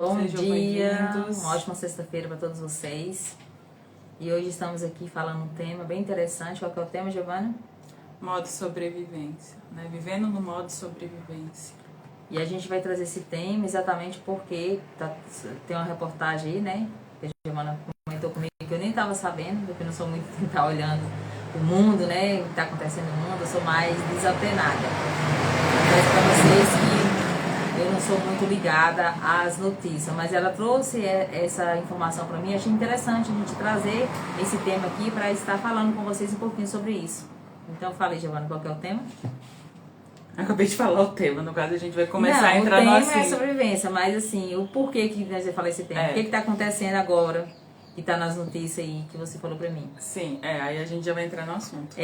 Bom Sejam dia, bem-vindos. uma ótima sexta-feira para todos vocês. E hoje estamos aqui falando um tema bem interessante. Qual que é o tema, Giovana? Modo sobrevivência, né? Vivendo no modo sobrevivência. E a gente vai trazer esse tema exatamente porque tem uma reportagem aí, né? Que a Giovana comentou comigo que eu nem estava sabendo, porque eu não sou muito de estar olhando o mundo, né? O que está acontecendo no mundo, eu sou mais desantenada. Mas para vocês que eu não sou muito ligada às notícias, mas ela trouxe essa informação para mim. Achei interessante a gente trazer esse tema aqui para estar falando com vocês um pouquinho sobre isso. Então, falei, Giovana, qual que é o tema? Acabei de falar o tema, no caso a gente vai começar a entrar no o tema assunto. é sobrevivência, mas assim, o porquê que nós falamos esse tema? O que está acontecendo agora, que está nas notícias aí, que você falou para mim? Sim, aí a gente já vai entrar no assunto.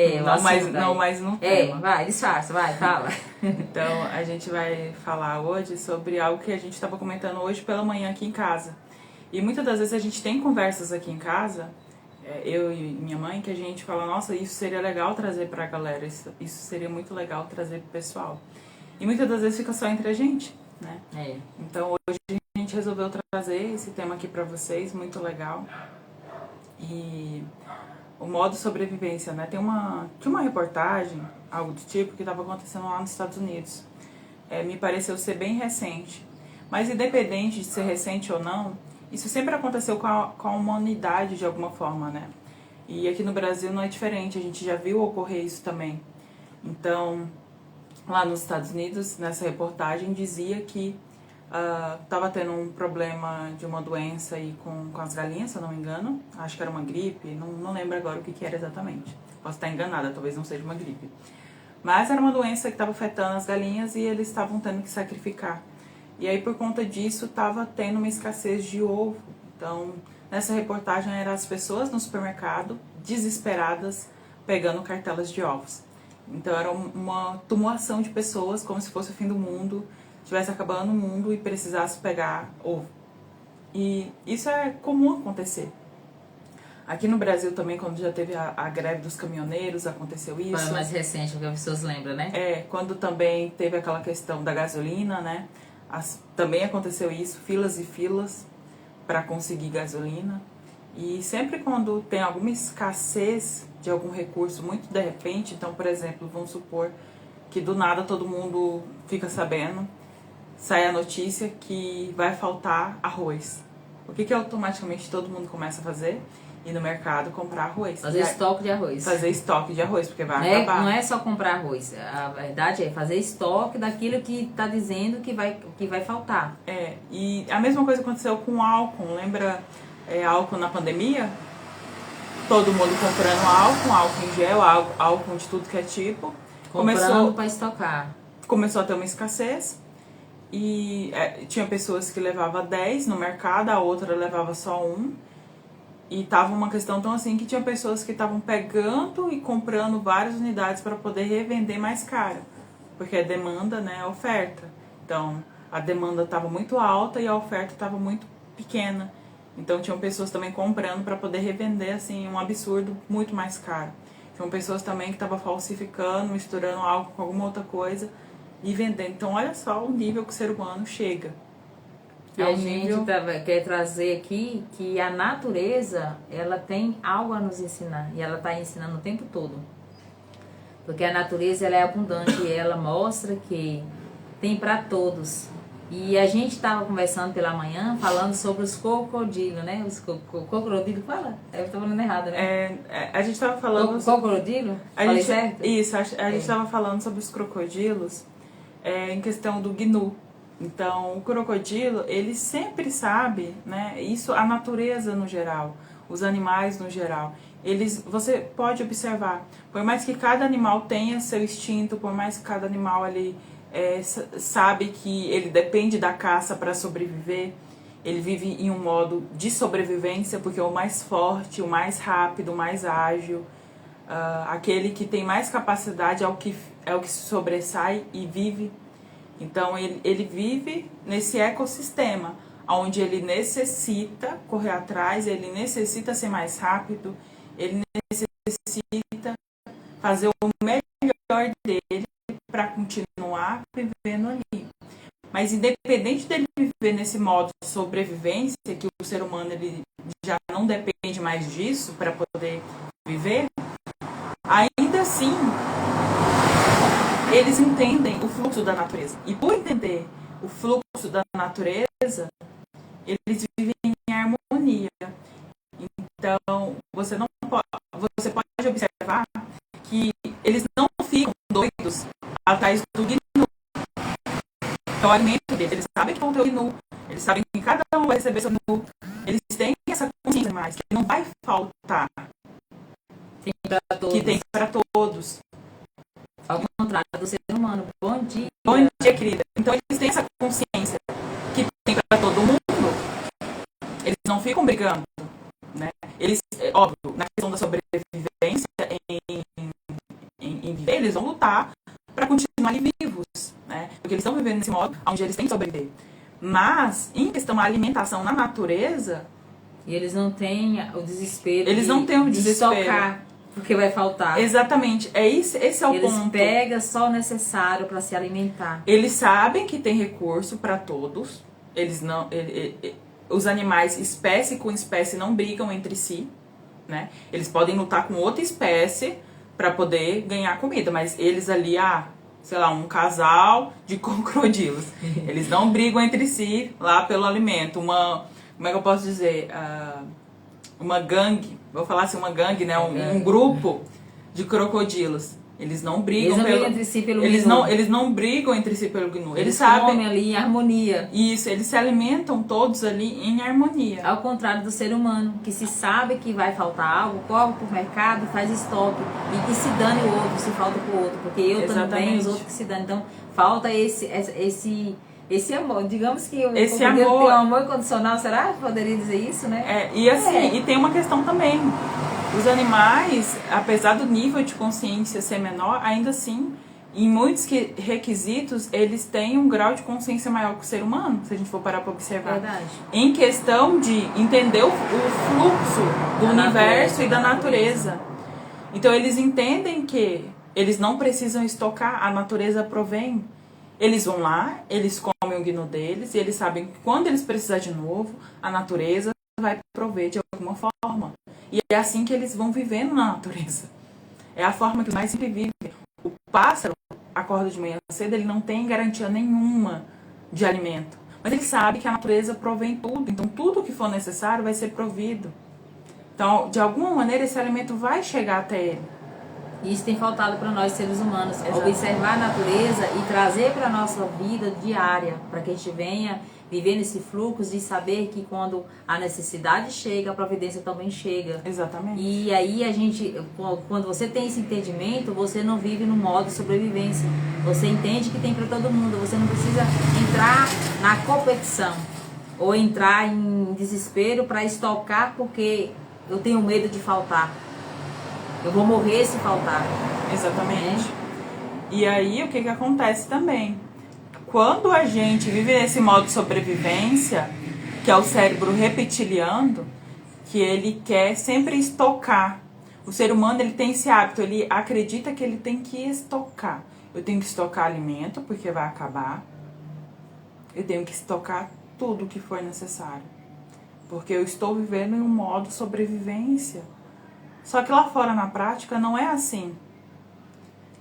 Não mais no tema. Vai, disfarça, vai, fala. Então, a gente vai falar hoje sobre algo que a gente estava comentando hoje pela manhã aqui em casa. E muitas das vezes a gente tem conversas aqui em casa, eu e minha mãe, que a gente fala, nossa, isso seria legal trazer pra galera, isso seria muito legal trazer pro pessoal. E muitas das vezes fica só entre a gente, né? Então hoje a gente resolveu trazer esse tema aqui pra vocês, muito legal. E o modo sobrevivência, né? Tinha uma reportagem, algo do tipo, que estava acontecendo lá nos Estados Unidos. Me pareceu ser bem recente. Mas independente de ser recente ou não, isso sempre aconteceu com a humanidade de alguma forma, né? E aqui no Brasil não é diferente, a gente já viu ocorrer isso também. Então, lá nos Estados Unidos, nessa reportagem, dizia que estava tendo um problema de uma doença aí com as galinhas, se eu não me engano. Acho que era uma gripe, não lembro agora o que era exatamente. Posso estar enganada, talvez não seja uma gripe. Mas era uma doença que estava afetando as galinhas e eles estavam tendo que sacrificar. E aí, por conta disso, estava tendo uma escassez de ovo. Então, nessa reportagem, eram as pessoas no supermercado, desesperadas, pegando cartelas de ovos. Então, era uma tumulação de pessoas, como se fosse o fim do mundo, estivesse acabando o mundo e precisasse pegar ovo. E isso é comum acontecer. Aqui no Brasil também, quando já teve a greve dos caminhoneiros, aconteceu isso. Foi mais recente, que as pessoas lembram, né? Quando também teve aquela questão da gasolina, né? Também aconteceu isso, filas e filas para conseguir gasolina. E sempre quando tem alguma escassez de algum recurso muito de repente, então, por exemplo, vamos supor que do nada todo mundo fica sabendo, sai a notícia que vai faltar arroz. O que automaticamente todo mundo começa a fazer? Ir no mercado comprar arroz. Fazer estoque de arroz. Fazer estoque de arroz, porque vai acabar. Não é só comprar arroz. A verdade é fazer estoque daquilo que está dizendo que vai faltar. E a mesma coisa aconteceu com álcool. Lembra álcool na pandemia? Todo mundo comprando álcool em gel, álcool de tudo que é tipo. Comprando para estocar. Começou a ter uma escassez. E tinha pessoas que levavam 10 no mercado, a outra levava só 1. E tava uma questão tão assim que tinha pessoas que estavam pegando e comprando várias unidades para poder revender mais caro. Porque a demanda, né, é a oferta. Então, a demanda estava muito alta e a oferta estava muito pequena. Então, tinham pessoas também comprando para poder revender, assim, um absurdo muito mais caro. Tinham pessoas também que estavam falsificando, misturando algo com alguma outra coisa e vendendo. Então, olha só o nível que o ser humano chega. E a gente quer trazer aqui que a natureza, ela tem algo a nos ensinar. E ela está ensinando o tempo todo. Porque a natureza, ela é abundante e ela mostra que tem para todos. E a gente estava conversando pela manhã, falando sobre os crocodilos, né? Os crocodilo, fala? Eu estou falando errado, né? A gente estava falando... Crocodilo? Falei certo? Isso, a gente estava falando sobre os crocodilos em questão do gnu. Então, o crocodilo, ele sempre sabe, né? Isso, a natureza no geral, os animais no geral, você pode observar, por mais que cada animal tenha seu instinto, por mais que cada animal ele sabe que ele depende da caça para sobreviver, ele vive em um modo de sobrevivência, porque é o mais forte, o mais rápido, o mais ágil, aquele que tem mais capacidade é o que se sobressai e vive. Então, ele vive nesse ecossistema, onde ele necessita correr atrás, ele necessita ser mais rápido, ele necessita fazer o melhor dele para continuar vivendo ali. Mas independente dele viver nesse modo de sobrevivência, que o ser humano ele já não depende mais disso para poder viver, ainda assim eles entendem o fluxo da natureza. E por entender o fluxo da natureza, eles vivem em harmonia. Então, você pode observar que eles não ficam doidos atrás do gnu. É o alimento deles. Eles sabem que vão ter o gnu. Eles sabem que cada um vai receber seu gnu. Eles têm essa consciência mais, que não vai faltar. Que tem para todos. Ao contrário do ser humano. Bom dia. Bom dia, querida. Então, eles têm essa consciência que tem para todo mundo. Eles não ficam brigando, né? Eles, óbvio, na questão da sobrevivência, em viver, eles vão lutar para continuar vivos, né? Porque eles estão vivendo nesse modo onde eles têm que sobreviver. Mas, em questão da alimentação na natureza... E eles não têm o desespero. Eles não têm o desespero. De estocar, porque vai faltar. Exatamente. Esse é o ponto. Eles pegam só o necessário para se alimentar. Eles sabem que tem recurso para todos. Eles não... Os animais, espécie com espécie, não brigam entre si, né? Eles podem lutar com outra espécie para poder ganhar comida, mas eles ali, sei lá, um casal de crocodilos. Eles não brigam entre si lá pelo alimento. Como é que eu posso dizer? Uma gangue, vou falar assim, uma gangue, né? Um grupo de crocodilos. Eles não brigam entre si pelo gnu. Eles não brigam entre si pelo gnu. Eles comem ali em harmonia. Isso, eles se alimentam todos ali em harmonia. Ao contrário do ser humano, que se sabe que vai faltar algo, corre pro mercado, faz estoque. E que se dane o outro, se falta pro outro. Porque eu também, os outros que se dane. Então, falta esse amor. Digamos que esse amor tem um amor incondicional, será que poderia dizer isso, né? E tem uma questão também. Os animais, apesar do nível de consciência ser menor, ainda assim, em muitos requisitos, eles têm um grau de consciência maior que o ser humano, se a gente for parar para observar. Verdade. Em questão de entender o fluxo do universo e da natureza. Então, eles entendem que eles não precisam estocar, a natureza provém. Eles vão lá, eles comem o gnu deles, e eles sabem que quando eles precisarem de novo, a natureza vai prover de alguma forma. E é assim que eles vão vivendo na natureza. É a forma que os animais sempre vivem. O pássaro acorda de manhã cedo, ele não tem garantia nenhuma de alimento. Mas ele sabe que a natureza provém tudo. Então, tudo que for necessário vai ser provido. Então, de alguma maneira, esse alimento vai chegar até ele. Isso tem faltado para nós, seres humanos. Exato. Observar a natureza e trazer para a nossa vida diária. Para que a gente venha viver nesse fluxo de saber que quando a necessidade chega, a providência também chega. Exatamente. E aí quando você tem esse entendimento, você não vive no modo sobrevivência. Você entende que tem para todo mundo. Você não precisa entrar na competição ou entrar em desespero para estocar porque eu tenho medo de faltar. Eu vou morrer se faltar. Exatamente. E aí, o que acontece também? Quando a gente vive nesse modo de sobrevivência, que é o cérebro reptiliano, que ele quer sempre estocar. O ser humano, ele tem esse hábito, ele acredita que ele tem que estocar. Eu tenho que estocar alimento, porque vai acabar. Eu tenho que estocar tudo que for necessário. Porque eu estou vivendo em um modo sobrevivência. Só que lá fora, na prática, não é assim.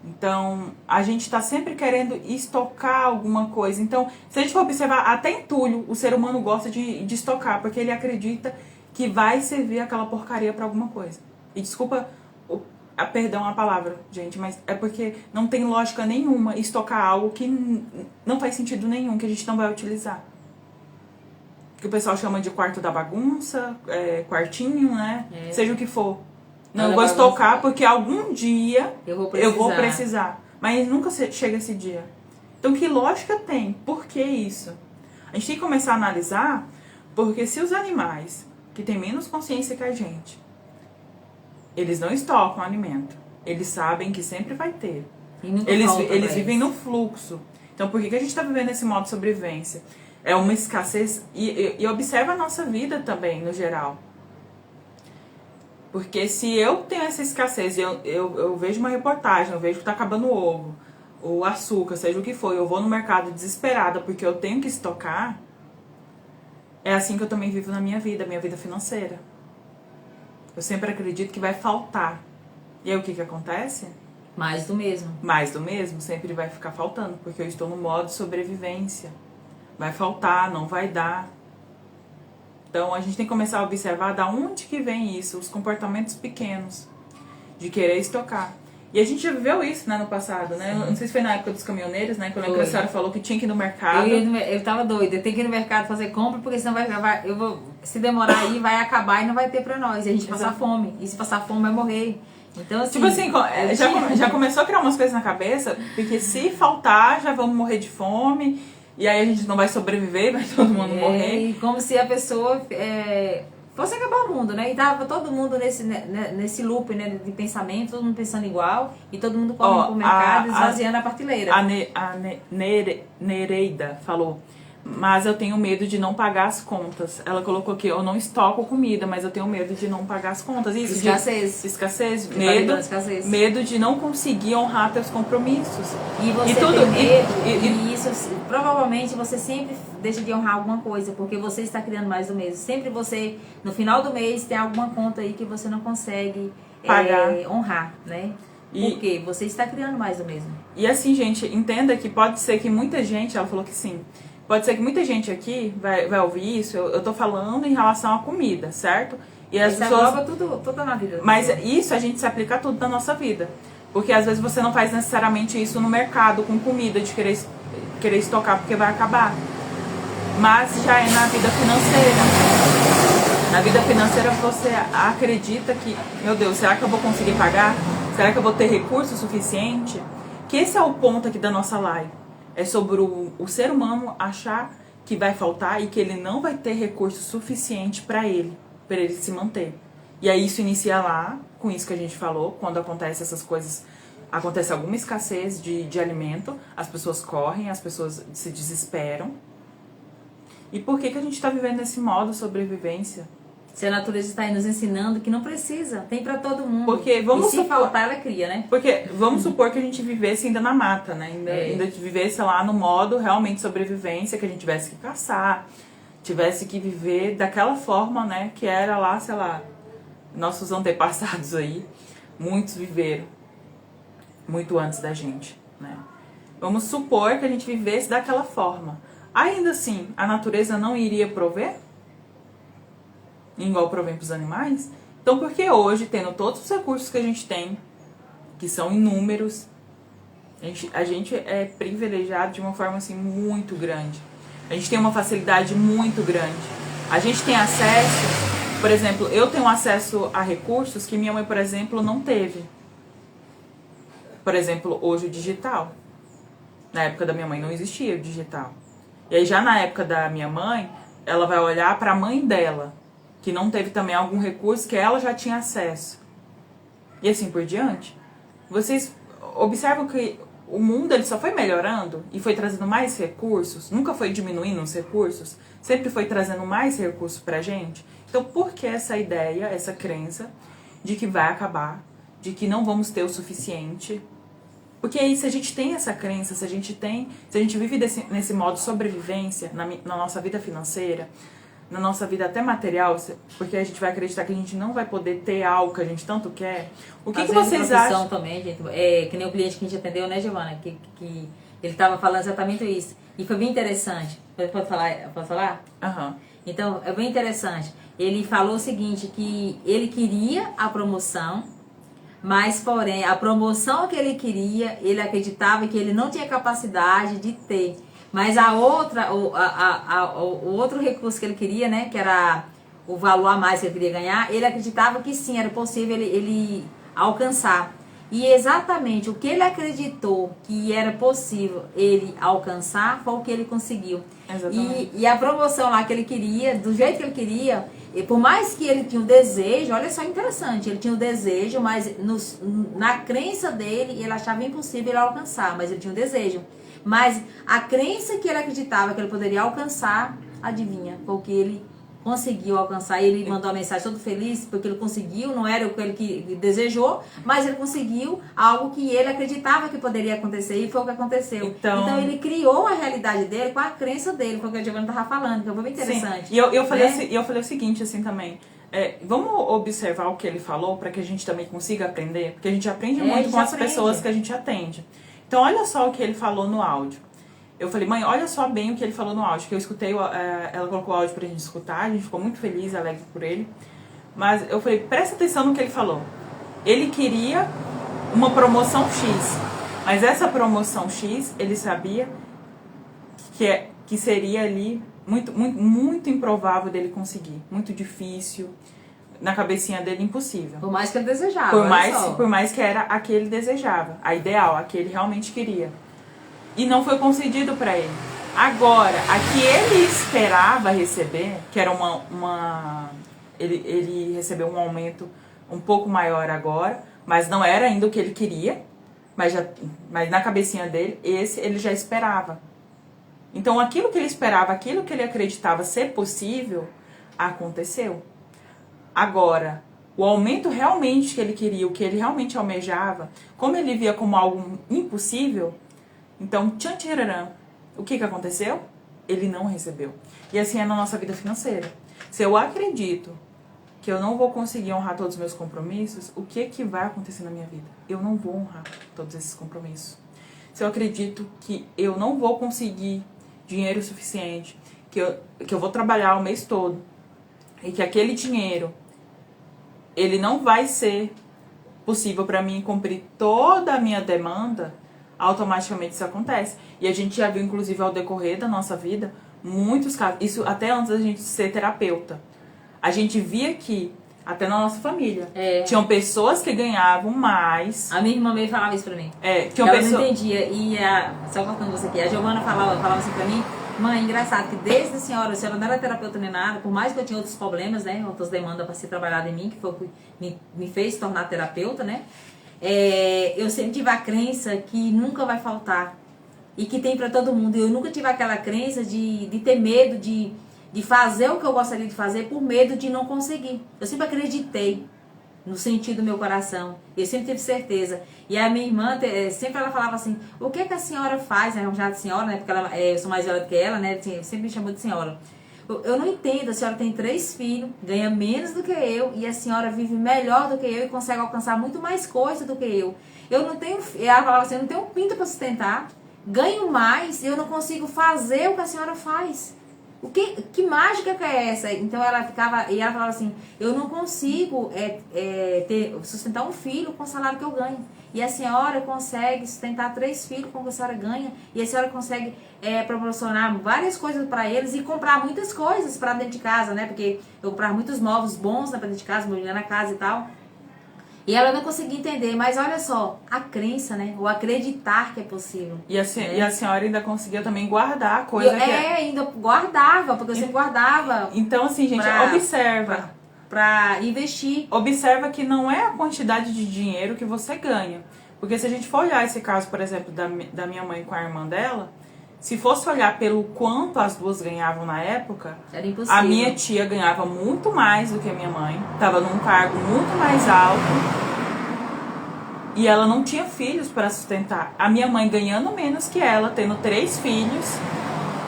Então, a gente está sempre querendo estocar alguma coisa. Então, se a gente for observar, até entulho, o ser humano gosta de estocar, porque ele acredita que vai servir aquela porcaria para alguma coisa. E desculpa, perdão a palavra, gente, mas é porque não tem lógica nenhuma estocar algo que não faz sentido nenhum, que a gente não vai utilizar. Que o pessoal chama de quarto da bagunça, quartinho, né? Seja o que for. Não, eu vou estocar porque algum dia eu vou precisar. Mas nunca chega esse dia. Então, que lógica tem? Por que isso? A gente tem que começar a analisar, porque se os animais, que têm menos consciência que a gente, eles não estocam alimento. Eles sabem que sempre vai ter. Eles vivem no fluxo. Então, por que a gente está vivendo esse modo de sobrevivência? É uma escassez. E observa a nossa vida também, no geral. Porque se eu tenho essa escassez, eu vejo uma reportagem, eu vejo que está acabando o ovo, o açúcar, seja o que for, eu vou no mercado desesperada porque eu tenho que estocar, É assim que eu também vivo na minha vida financeira. Eu sempre acredito que vai faltar. E aí o que acontece? Mais do mesmo. Mais do mesmo, sempre vai ficar faltando, porque eu estou no modo sobrevivência. Vai faltar, não vai dar. Então a gente tem que começar a observar da onde que vem isso, os comportamentos pequenos de querer estocar. E a gente já viveu isso, né, no passado, né? Eu não sei se foi na época dos caminhoneiros, né? Que eu lembro que a senhora falou que tinha que ir no mercado. Eu tava doida, eu tenho que ir no mercado fazer compra, porque senão se demorar aí, vai acabar e não vai ter pra nós. E a gente passar fome. E se passar fome, vai morrer. Então, assim, tipo assim, já começou a criar umas coisas na cabeça, porque se faltar, já vamos morrer de fome, e aí a gente não vai sobreviver, vai todo mundo morrer. E como se a pessoa fosse acabar o mundo, né? E tava todo mundo nesse loop, né, de pensamento, todo mundo pensando igual, e todo mundo correndo pro mercado, esvaziando a prateleira. A Nereida falou: mas eu tenho medo de não pagar as contas. Ela colocou aqui: eu não estoco comida, mas eu tenho medo de não pagar as contas. Isso, escassez. Medo de não conseguir honrar teus compromissos. E você tem medo, e isso provavelmente você sempre deixa de honrar alguma coisa, porque você está criando mais do mesmo. Sempre você, no final do mês, tem alguma conta aí que você não consegue pagar, honrar, né? Porque você está criando mais do mesmo. E assim, gente, entenda que pode ser que muita gente, ela falou que sim, pode ser que muita gente aqui vai ouvir isso. Eu tô falando em relação à comida, certo? E as pessoas tudo na vida. Mas isso a gente se aplica a tudo na nossa vida. Porque às vezes você não faz necessariamente isso no mercado com comida, de querer estocar porque vai acabar. Mas já é na vida financeira. Na vida financeira você acredita que, meu Deus, será que eu vou conseguir pagar? Será que eu vou ter recurso suficiente? Que esse é o ponto aqui da nossa live. É sobre o ser humano achar que vai faltar e que ele não vai ter recurso suficiente para ele se manter. E aí isso inicia lá, com isso que a gente falou, quando acontece essas coisas, acontece alguma escassez de alimento, as pessoas correm, as pessoas se desesperam. E por que a gente está vivendo nesse modo sobrevivência? Se a natureza está aí nos ensinando que não precisa, tem para todo mundo. Porque vamos se faltar, ela cria, né? Porque vamos supor que a gente vivesse ainda na mata, né? Ainda vivesse lá no modo realmente sobrevivência, que a gente tivesse que caçar, tivesse que viver daquela forma, né? Que era lá, sei lá, nossos antepassados aí, muitos viveram muito antes da gente, né? Vamos supor que a gente vivesse daquela forma. Ainda assim, a natureza não iria prover? Igual provém para os animais? Então, por que hoje, tendo todos os recursos que a gente tem, que são inúmeros, a gente é privilegiado de uma forma assim muito grande. A gente tem uma facilidade muito grande. A gente tem acesso, por exemplo, eu tenho acesso a recursos que minha mãe, por exemplo, não teve. Por exemplo, hoje o digital. Na época da minha mãe não existia o digital. E aí já na época da minha mãe, ela vai olhar para a mãe dela, que não teve também algum recurso que ela já tinha acesso. E assim por diante. Vocês observam que o mundo ele só foi melhorando e foi trazendo mais recursos, nunca foi diminuindo os recursos, sempre foi trazendo mais recursos pra gente. Então por que essa ideia, essa crença de que vai acabar, de que não vamos ter o suficiente? Porque aí se a gente tem essa crença, se a gente vive nesse modo sobrevivência na nossa vida financeira, na nossa vida até material, porque a gente vai acreditar que a gente não vai poder ter algo que a gente tanto quer. O que vocês acham? Também, gente, que nem o cliente que a gente atendeu, né, Giovana? Que ele estava falando exatamente isso. E foi bem interessante. Pode falar? Pode falar? Uhum. Então, é bem interessante. Ele falou o seguinte, que ele queria a promoção, mas, porém, a promoção que ele queria, ele acreditava que ele não tinha capacidade de ter. Mas o outro recurso que ele queria, né, que era o valor a mais que ele queria ganhar, ele acreditava que sim, era possível ele alcançar. E exatamente o que ele acreditou que era possível ele alcançar, foi o que ele conseguiu. E a promoção lá que ele queria, do jeito que ele queria, e por mais que ele tinha o desejo, olha só interessante, ele tinha o desejo, mas na crença dele, ele achava impossível ele alcançar, mas ele tinha o desejo. Mas a crença que ele acreditava que ele poderia alcançar, adivinha, foi o que ele conseguiu alcançar. Ele mandou uma mensagem todo feliz porque ele conseguiu, não era o que ele desejou, mas ele conseguiu algo que ele acreditava que poderia acontecer e foi o que aconteceu. Então ele criou a realidade dele com a crença dele, foi o que a Giovana estava falando, que foi muito interessante. Sim. E eu falei o seguinte assim também, vamos observar o que ele falou para que a gente também consiga aprender, porque a gente aprende muito com as pessoas que a gente atende. Então olha só o que ele falou no áudio. Eu falei, mãe, olha só bem o que ele falou no áudio, que eu escutei, ela colocou o áudio pra gente escutar, a gente ficou muito feliz, alegre por ele. Mas eu falei, presta atenção no que ele falou. Ele queria uma promoção X, mas essa promoção X, ele sabia que seria ali muito improvável dele conseguir, muito difícil, na cabecinha dele impossível. Por mais que ele desejava. Por mais que era a que ele desejava, a ideal, a que ele realmente queria. E não foi concedido para ele. Agora, a que ele esperava receber, que era ele recebeu um aumento um pouco maior agora, mas não era ainda o que ele queria, mas na cabecinha dele, ele já esperava. Então, aquilo que ele esperava, aquilo que ele acreditava ser possível, aconteceu. Agora, o aumento realmente que ele queria, o que ele realmente almejava, como ele via como algo impossível, então, tchan tchararam, o que aconteceu? Ele não recebeu. E assim é na nossa vida financeira. Se eu acredito que eu não vou conseguir honrar todos os meus compromissos, o que vai acontecer na minha vida? Eu não vou honrar todos esses compromissos. Se eu acredito que eu não vou conseguir dinheiro suficiente, que eu vou trabalhar o mês todo, e que aquele dinheiro, ele não vai ser possível para mim cumprir toda a minha demanda, automaticamente isso acontece. E a gente já viu, inclusive, ao decorrer da nossa vida, muitos casos, isso até antes da gente ser terapeuta. A gente via que, até na nossa família, tinham pessoas que ganhavam mais. A minha irmã veio falava isso pra mim. Ela não entendia. E só cortando você aqui, a Giovana falava assim pra mim, mãe, engraçado que desde a senhora não era terapeuta nem nada, por mais que eu tinha outros problemas, né, outras demandas pra ser trabalhada em mim, que foi o que me fez tornar terapeuta, né, eu sempre tive a crença que nunca vai faltar e que tem pra todo mundo. Eu nunca tive aquela crença de ter medo de fazer o que eu gostaria de fazer por medo de não conseguir. Eu sempre acreditei no sentido do meu coração. Eu sempre tive certeza. E a minha irmã, sempre ela falava assim, o que a senhora faz? Né? Já de senhora, né? Porque eu sou mais velha do que ela, né? Sempre me chamou de senhora. Eu não entendo, a senhora tem 3 filhos, ganha menos do que eu, e a senhora vive melhor do que eu e consegue alcançar muito mais coisa do que eu. Eu não tenho, ela falava assim, eu não tenho pinto para sustentar, ganho mais e eu não consigo fazer o que a senhora faz. Que mágica que é essa? Então ela falava assim, eu não consigo sustentar um filho com o salário que eu ganho. E a senhora consegue sustentar 3 filhos com o que a senhora ganha. E a senhora consegue proporcionar várias coisas para eles e comprar muitas coisas para dentro de casa, né? Porque eu comprava muitos móveis bons para dentro de casa, mulher na casa e tal. E ela não conseguia entender, mas olha só, a crença, né? O acreditar que é possível. E a senhora ainda conseguia também guardar a coisa ainda guardava, porque eu sempre guardava. Então, assim, gente, observa. Pra investir. Observa que não é a quantidade de dinheiro que você ganha. Porque se a gente for olhar esse caso, por exemplo, da minha mãe com a irmã dela, se fosse olhar pelo quanto as duas ganhavam na época, era impossível. A minha tia ganhava muito mais do que a minha mãe, estava num cargo muito mais alto e ela não tinha filhos para sustentar. A minha mãe ganhando menos que ela, tendo 3 filhos,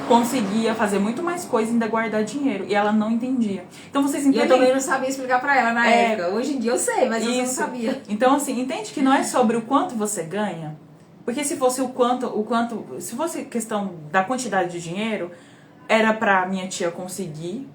conseguia fazer muito mais coisa e ainda guardar dinheiro. E ela não entendia. Então vocês entendem? E eu também não sabia explicar para ela na época. Hoje em dia eu sei, mas eu não sabia. Então, assim, entende que não é sobre o quanto você ganha? Porque se fosse se fosse questão da quantidade de dinheiro, era pra minha tia conseguir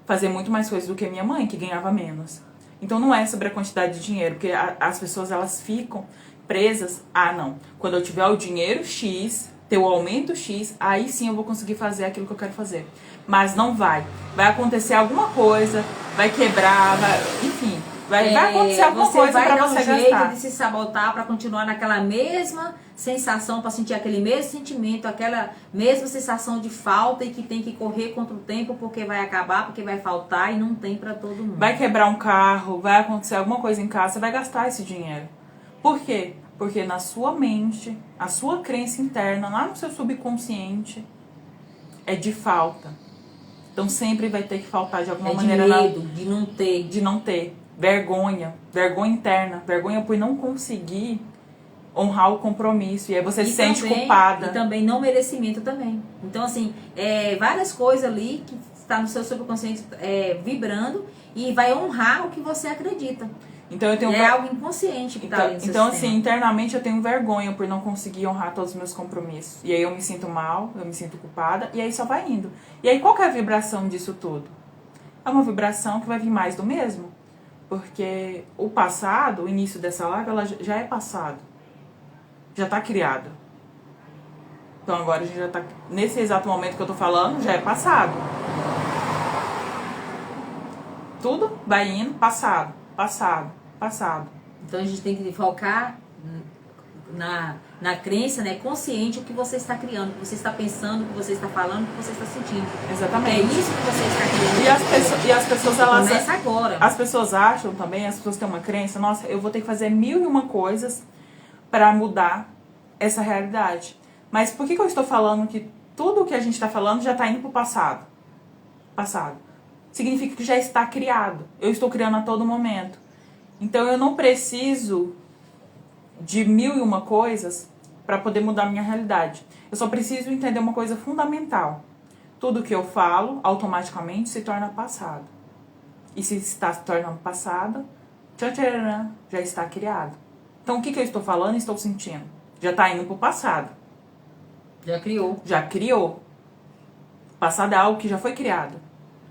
fazer muito mais coisas do que minha mãe, que ganhava menos. Então não é sobre a quantidade de dinheiro, porque as pessoas elas ficam presas, não, quando eu tiver o dinheiro X, ter o aumento X, aí sim eu vou conseguir fazer aquilo que eu quero fazer. Mas não vai. Vai acontecer alguma coisa, vai quebrar, enfim. Vai acontecer alguma coisa pra você gastar. Você vai dar um jeito de se sabotar pra continuar naquela mesma sensação, pra sentir aquele mesmo sentimento, aquela mesma sensação de falta e que tem que correr contra o tempo porque vai acabar, porque vai faltar e não tem pra todo mundo. Vai quebrar um carro, vai acontecer alguma coisa em casa, você vai gastar esse dinheiro. Por quê? Porque na sua mente, a sua crença interna, lá no seu subconsciente, é de falta. Então sempre vai ter que faltar de alguma de maneira medo, de não ter. de não ter vergonha, vergonha interna, vergonha por não conseguir honrar o compromisso. E aí você se sente culpada. E também não merecimento também. Então, assim, várias coisas ali que está no seu subconsciente vibrando e vai honrar o que você acredita. Então eu tenho algo inconsciente que está ali no seu Então, sistema. assim, internamente eu tenho vergonha por não conseguir honrar todos os meus compromissos. E aí eu me sinto mal, eu me sinto culpada, e aí só vai indo. E aí qual que é a vibração disso tudo? É uma vibração que vai vir mais do mesmo. Porque o passado, o início dessa live, ela já é passado. Já está criado. Então agora a gente já está... Nesse exato momento que eu tô falando, já é passado. Tudo vai indo, passado, passado, passado. Então a gente tem que focar na crença, né, consciente, o que você está criando, o que você está pensando, o que você está falando, o que você está sentindo. Exatamente. É isso que você está criando. E as pessoas, elas... Começa agora. As pessoas acham também, as pessoas têm uma crença, nossa, eu vou ter que fazer 1001 coisas para mudar essa realidade. Mas por que eu estou falando que tudo o que a gente está falando já está indo para o passado? Passado. Significa que já está criado. Eu estou criando a todo momento. Então eu não preciso de 1001 coisas para poder mudar a minha realidade. Eu só preciso entender uma coisa fundamental. Tudo que eu falo, automaticamente se torna passado. E se está se tornando passado, tchan, já está criado. Então o que eu estou falando e estou sentindo? Já está indo para o passado. Já criou. Já criou. Passado é algo que já foi criado.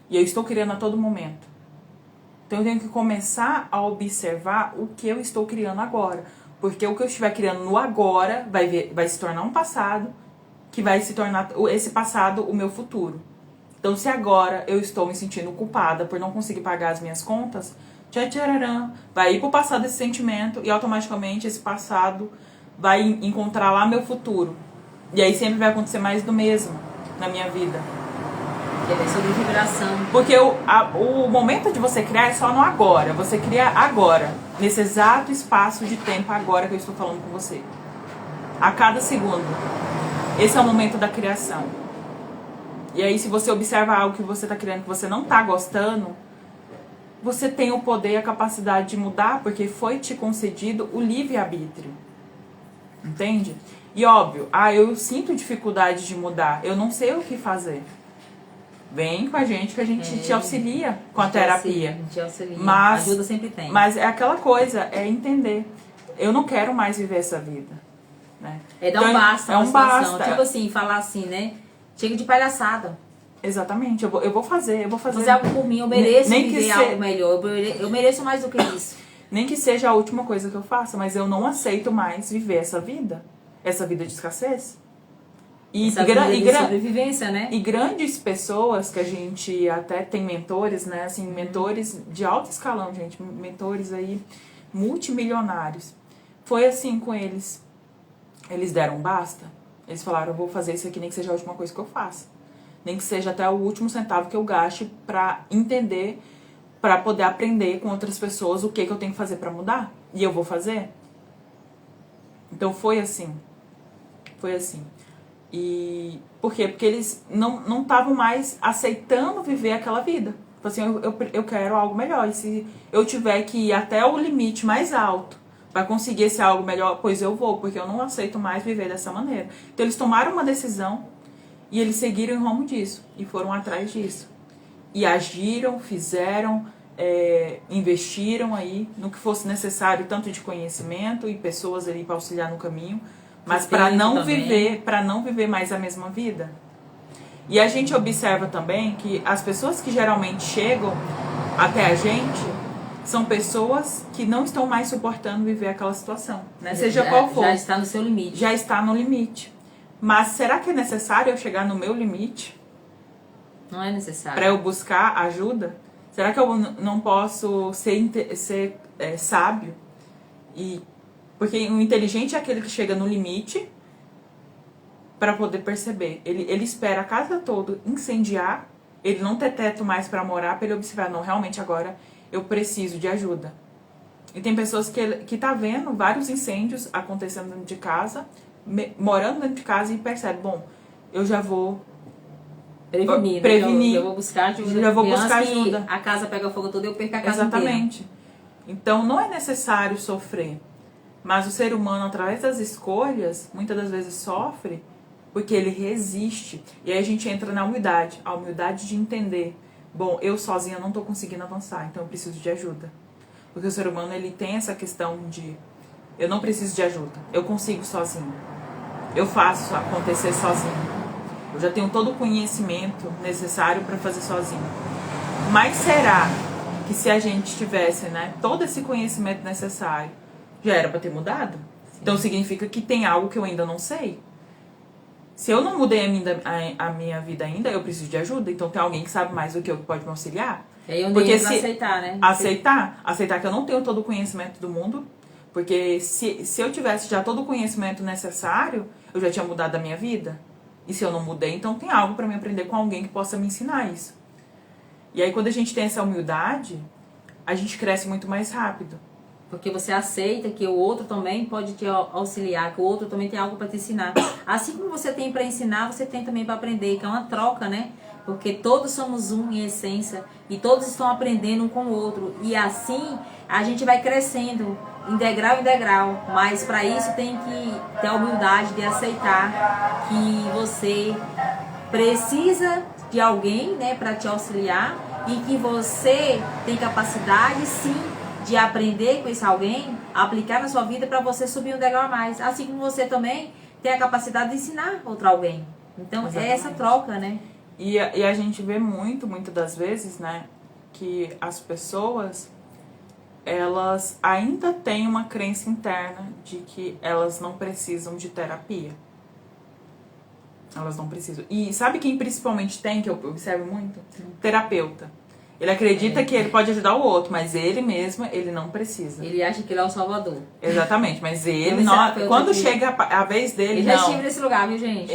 E eu estou criando a todo momento. Então eu tenho que começar a observar o que eu estou criando agora. Porque o que eu estiver criando no agora vai se tornar um passado, que vai se tornar esse passado o meu futuro. Então se agora eu estou me sentindo culpada por não conseguir pagar as minhas contas, vai ir para o passado esse sentimento e automaticamente esse passado vai encontrar lá meu futuro. E aí sempre vai acontecer mais do mesmo na minha vida. É sobre vibração. Porque o momento de você criar é só no agora. Você cria agora. Nesse exato espaço de tempo agora que eu estou falando com você. A cada segundo. Esse é o momento da criação. E aí se você observa algo que você está criando que você não está gostando, você tem o poder e a capacidade de mudar porque foi te concedido o livre-arbítrio. Entende? E óbvio, eu sinto dificuldade de mudar. Eu não sei o que fazer. Vem com a gente que a gente te auxilia com a terapia. A gente auxilia. Mas, ajuda sempre tem. Mas é aquela coisa, é entender. Eu não quero mais viver essa vida. Né? É dar um basta. É um basta. Tipo assim, falar assim, né? Chega de palhaçada. Exatamente. Eu vou fazer. Fazer algo por mim. Eu mereço nem viver algo melhor. Eu mereço mais do que isso. Nem que seja a última coisa que eu faça, mas eu não aceito mais viver essa vida. Essa vida de escassez. E sobrevivência, né? E grandes pessoas que a gente até tem mentores, né? Assim, mentores de alto escalão, gente. Mentores aí multimilionários. Foi assim com eles. Eles deram basta. Eles falaram, eu vou fazer isso aqui, nem que seja a última coisa que eu faça. Nem que seja até o último centavo que eu gaste pra entender, pra poder aprender com outras pessoas o que eu tenho que fazer pra mudar. E eu vou fazer. Então foi assim. Foi assim. E por quê? Porque eles não estavam mais aceitando viver aquela vida. Assim, eu quero algo melhor. E se eu tiver que ir até o limite mais alto para conseguir esse algo melhor, pois eu vou, porque eu não aceito mais viver dessa maneira. Então eles tomaram uma decisão e eles seguiram em rumo disso. E foram atrás disso. E agiram, fizeram, investiram aí no que fosse necessário, tanto de conhecimento e pessoas ali para auxiliar no caminho. Mas para não viver mais a mesma vida. E a gente observa também que as pessoas que geralmente chegam até a gente são pessoas que não estão mais suportando viver aquela situação, né? Seja qual for. Já está no seu limite. Já está no limite. Mas será que é necessário eu chegar no meu limite? Não é necessário. Para eu buscar ajuda? Será que eu não posso ser sábio e... Porque o inteligente é aquele que chega no limite para poder perceber. Ele espera a casa toda incendiar, ele não ter teto mais para morar, para ele observar, não, realmente agora eu preciso de ajuda. E tem pessoas que tá vendo vários incêndios acontecendo dentro de casa, morando dentro de casa e percebe, bom, eu já vou prevenir, né? Prevenir. Eu vou buscar ajuda. Já vou Porque buscar antes que ajuda. a casa pega fogo toda, eu perco a casa Exatamente. inteira. Então, não é necessário sofrer. Mas o ser humano, através das escolhas, muitas das vezes sofre porque ele resiste. E aí a gente entra na humildade. A humildade de entender. Bom, eu sozinha não estou conseguindo avançar, então eu preciso de ajuda. Porque o ser humano, ele tem essa questão de... Eu não preciso de ajuda. Eu consigo sozinho. Eu faço acontecer sozinho. Eu já tenho todo o conhecimento necessário para fazer sozinho. Mas será que se a gente tivesse, né, todo esse conhecimento necessário, já era para ter mudado? Sim. Então significa que tem algo que eu ainda não sei. Se eu não mudei a minha vida ainda, eu preciso de ajuda. Então tem alguém que sabe mais do que eu que pode me auxiliar. É onde porque se aceitar, né? Aceitar que eu não tenho todo o conhecimento do mundo. Porque se eu tivesse já todo o conhecimento necessário, eu já tinha mudado a minha vida. E se eu não mudei, então tem algo para me aprender com alguém que possa me ensinar isso. E aí quando a gente tem essa humildade, a gente cresce muito mais rápido. Porque você aceita que o outro também pode te auxiliar, que o outro também tem algo para te ensinar. Assim como você tem para ensinar, você tem também para aprender, que é uma troca, né? Porque todos somos um em essência e todos estão aprendendo um com o outro. E assim a gente vai crescendo em degrau em degrau. Mas para isso tem que ter a humildade de aceitar que você precisa de alguém, né, para te auxiliar e que você tem capacidade, sim, de aprender com esse alguém, aplicar na sua vida para você subir um degrau a mais. Assim como você também tem a capacidade de ensinar outro alguém. Então, exatamente, é essa troca, né? E a gente vê muitas das vezes, né, que as pessoas, elas ainda têm uma crença interna de que elas não precisam de terapia. Elas não precisam. E sabe quem principalmente tem, que eu observo muito? Terapeuta. Ele acredita que ele pode ajudar o outro, mas ele mesmo, ele não precisa. Ele acha que ele é o salvador. Exatamente, mas ele não. Quando chega a vez dele, eu não. Já estive nesse lugar, viu, gente?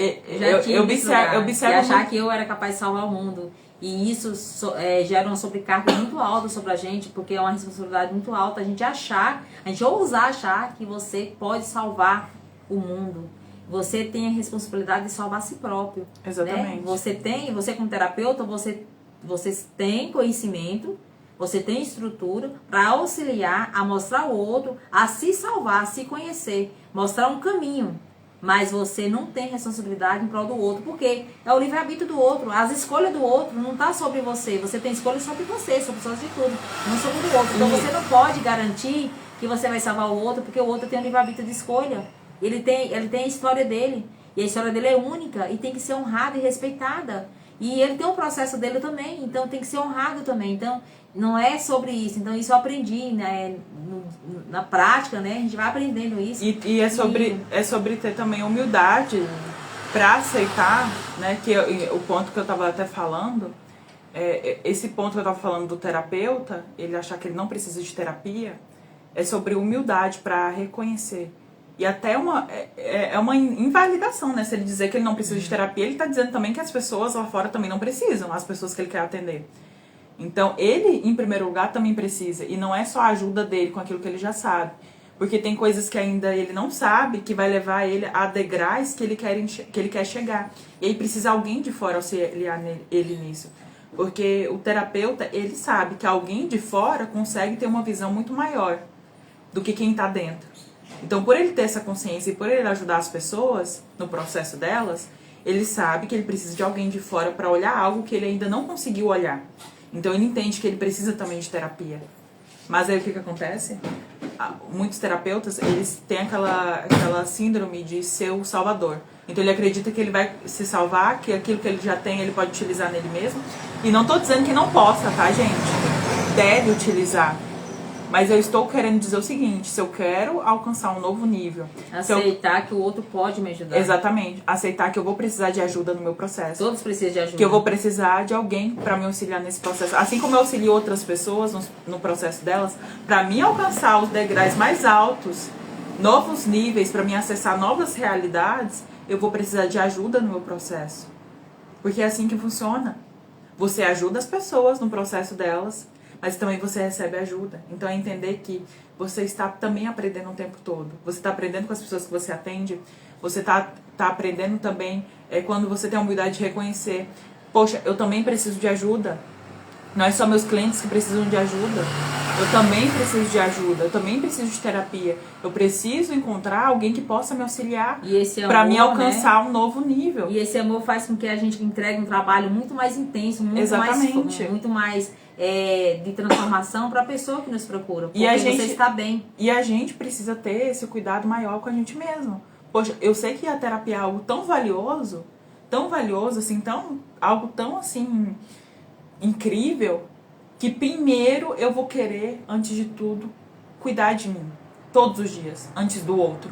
Eu observo de achar que eu era capaz de salvar o mundo. E isso gera uma sobrecarga muito alta sobre a gente, porque é uma responsabilidade muito alta a gente achar, a gente ousar achar que você pode salvar o mundo. Você tem a responsabilidade de salvar a si próprio. Exatamente. Né? Você como terapeuta, você tem conhecimento, você tem estrutura para auxiliar a mostrar ao outro, a se salvar, a se conhecer, mostrar um caminho. Mas você não tem responsabilidade em prol do outro, porque é o livre-arbítrio do outro. As escolhas do outro não tá sobre você. Você tem escolha sobre você, sobre suas atitudes, não sobre o outro. Então você não pode garantir que você vai salvar o outro, porque o outro tem um livre-arbítrio de escolha. Ele tem a história dele. E a história dele é única e tem que ser honrada e respeitada. E ele tem um processo dele também, então tem que ser honrado também. Então, não é sobre isso. Então, isso eu aprendi, né? Na prática, né? A gente vai aprendendo isso. E é sobre ter também humildade para aceitar, né? Que o ponto que eu estava até falando, esse ponto que eu estava falando do terapeuta, ele achar que ele não precisa de terapia, é sobre humildade para reconhecer. E até é uma invalidação, né? Se ele dizer que ele não precisa de terapia, ele está dizendo também que as pessoas lá fora também não precisam, as pessoas que ele quer atender. Então, ele, em primeiro lugar, também precisa. E não é só a ajuda dele com aquilo que ele já sabe. Porque tem coisas que ainda ele não sabe, que vai levar ele a degraus que ele quer chegar. E aí precisa alguém de fora auxiliar ele nisso. Porque o terapeuta, ele sabe que alguém de fora consegue ter uma visão muito maior do que quem está dentro. Então, por ele ter essa consciência e por ele ajudar as pessoas no processo delas, ele sabe que ele precisa de alguém de fora para olhar algo que ele ainda não conseguiu olhar. Então, ele entende que ele precisa também de terapia. Mas aí o que acontece? Muitos terapeutas, eles têm aquela síndrome de ser o salvador. Então, ele acredita que ele vai se salvar, que aquilo que ele já tem, ele pode utilizar nele mesmo. E não estou dizendo que não possa, tá, gente? Deve utilizar. Mas eu estou querendo dizer o seguinte, se eu quero alcançar um novo nível... Aceitar que o outro pode me ajudar. Exatamente. Aceitar que eu vou precisar de ajuda no meu processo. Todos precisam de ajuda. Que eu vou precisar de alguém para me auxiliar nesse processo. Assim como eu auxilio outras pessoas no processo delas, para mim alcançar os degraus mais altos, novos níveis, para mim acessar novas realidades, eu vou precisar de ajuda no meu processo. Porque é assim que funciona. Você ajuda as pessoas no processo delas, mas também você recebe ajuda. Então é entender que você está também aprendendo o tempo todo. Você está aprendendo com as pessoas que você atende. Você está aprendendo também quando você tem a humildade de reconhecer. Poxa, eu também preciso de ajuda. Não é só meus clientes que precisam de ajuda. Eu também preciso de ajuda. Eu também preciso de terapia. Eu preciso encontrar alguém que possa me auxiliar para me alcançar, né, um novo nível. E esse amor faz com que a gente entregue um trabalho muito mais intenso, muito mais de transformação para a pessoa que nos procura. Porque você está bem. E a gente precisa ter esse cuidado maior com a gente mesmo. Poxa, eu sei que a terapia é algo tão valioso, assim, algo tão assim incrível, que primeiro eu vou querer, antes de tudo, cuidar de mim, todos os dias, antes do outro.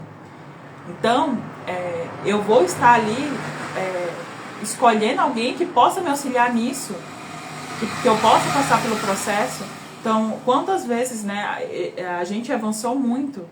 Então, eu vou estar ali escolhendo alguém que possa me auxiliar nisso, que eu possa passar pelo processo. Então, quantas vezes, né, a gente avançou muito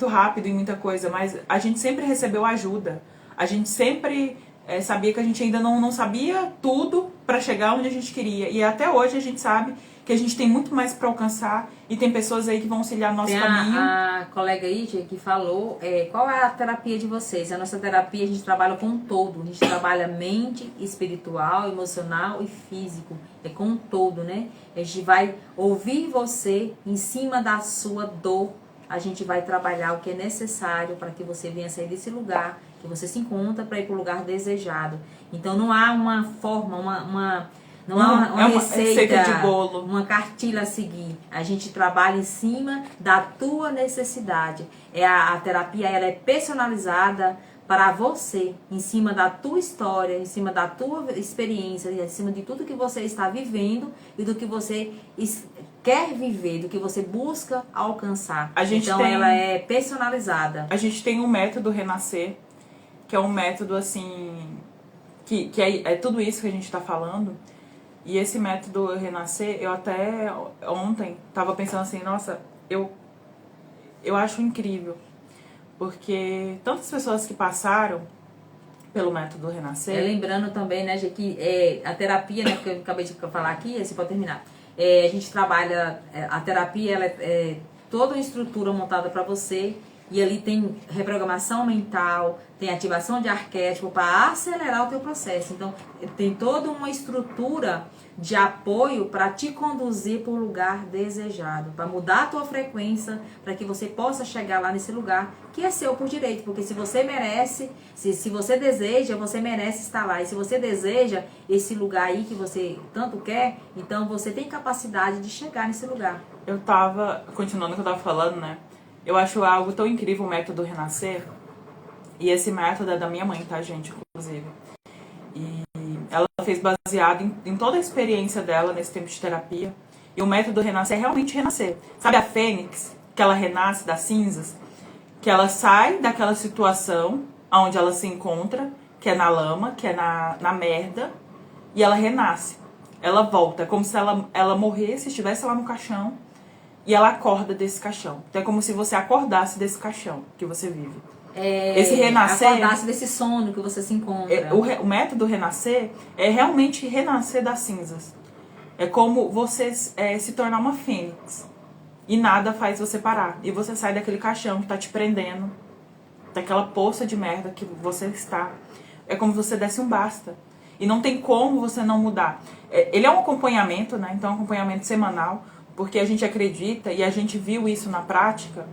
rápido em muita coisa, mas a gente sempre recebeu ajuda. A gente sempre sabia que a gente ainda não sabia tudo para chegar onde a gente queria. E até hoje a gente sabe que a gente tem muito mais para alcançar e tem pessoas aí que vão auxiliar no nosso caminho. A colega aí que falou, qual é a terapia de vocês? A nossa terapia, a gente trabalha com um todo. A gente trabalha mente, espiritual, emocional e físico. É com um todo, né? A gente vai ouvir você em cima da sua dor. A gente vai trabalhar o que é necessário para que você venha sair desse lugar que você se encontra para ir para o lugar desejado. Então não há uma forma, não há uma receita de bolo, uma cartilha a seguir. A gente trabalha em cima da tua necessidade. A terapia ela é personalizada para você, em cima da tua história, em cima da tua experiência, em cima de tudo que você está vivendo e do que você quer viver, do que você busca alcançar. Então ela é personalizada. A gente tem um método Renascer, que é um método assim, que é tudo isso que a gente está falando. E esse método Renascer, eu até ontem estava pensando assim, nossa, eu acho incrível. Porque tantas pessoas que passaram pelo método Renascer... Lembrando também, né, que a terapia, né, que eu acabei de falar aqui, você pode terminar. A gente trabalha, a terapia, ela é toda uma estrutura montada para você. E ali tem reprogramação mental, tem ativação de arquétipo para acelerar o teu processo. Então, tem toda uma estrutura de apoio para te conduzir para o lugar desejado, para mudar a tua frequência, para que você possa chegar lá nesse lugar que é seu por direito. Porque se você merece, se você deseja, você merece estar lá. E se você deseja esse lugar aí que você tanto quer, então você tem capacidade de chegar nesse lugar. Continuando o que eu estava falando, né? Eu acho algo tão incrível o método Renascer. E esse método é da minha mãe, tá, gente? Inclusive. E ela fez baseado em toda a experiência dela nesse tempo de terapia. E o método Renascer é realmente renascer. Sabe a fênix? Que ela renasce das cinzas? Que ela sai daquela situação onde ela se encontra, que é na lama, que é na merda. E ela renasce. Ela volta. É como se ela morresse, estivesse lá no caixão. E ela acorda desse caixão. Então é como se você acordasse desse caixão que você vive. Esse renascer... Acordasse desse sono que você se encontra. O método Renascer é realmente renascer das cinzas. É como você se tornar uma fênix. E nada faz você parar. E você sai daquele caixão que tá te prendendo. Daquela poça de merda que você está. É como se você desse um basta. E não tem como você não mudar. Ele é um acompanhamento, né? Então é um acompanhamento semanal. Porque a gente acredita, e a gente viu isso na prática,